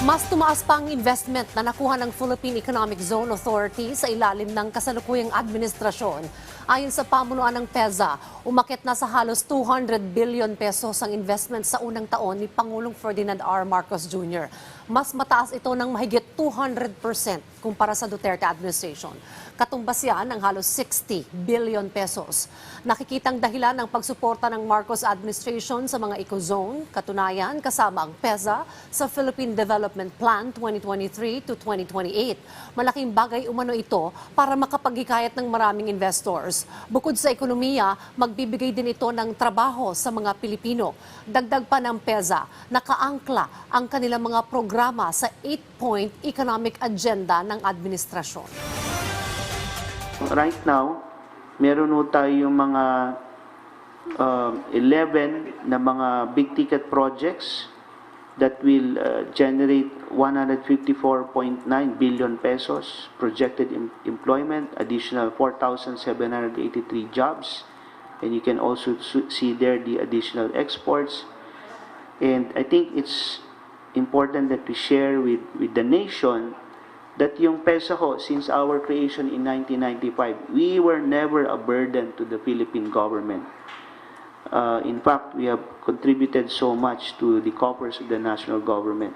Mas tumaas pa ang investment na nakuha ng Philippine Economic Zone Authority sa ilalim ng kasalukuyang administrasyon. Ayon sa pamunuan ng PEZA, umakyat na sa halos 200 billion pesos ang investment sa unang taon ni Pangulong Ferdinand R. Marcos Jr. Mas mataas ito ng mahigit 200% kumpara sa Duterte administration. Katumbas yan ng halos 60 billion pesos. Nakikitang dahilan ng pagsuporta ng Marcos administration sa mga eco-zone, katunayan kasama ang PEZA sa Philippine Development Plan 2023 to 2028. Malaking bagay umano ito para makapaghikayat ng maraming investors. Bukod sa ekonomiya, magbibigay din ito ng trabaho sa mga Pilipino. Dagdag pa ng PEZA, nakaangkla ang kanilang mga programa sa 8-point economic agenda ng administrasyon. Right now, meron ho tayong mga 11 na mga big ticket projects that will generate 154.9 billion pesos projected employment, additional 4,783 jobs, and you can also see there the additional exports. And I think it's important that we share with the nation that yung PEZA ho, since our creation in 1995, we were never a burden to the Philippine government. In fact, we have contributed so much to the coffers of the national government.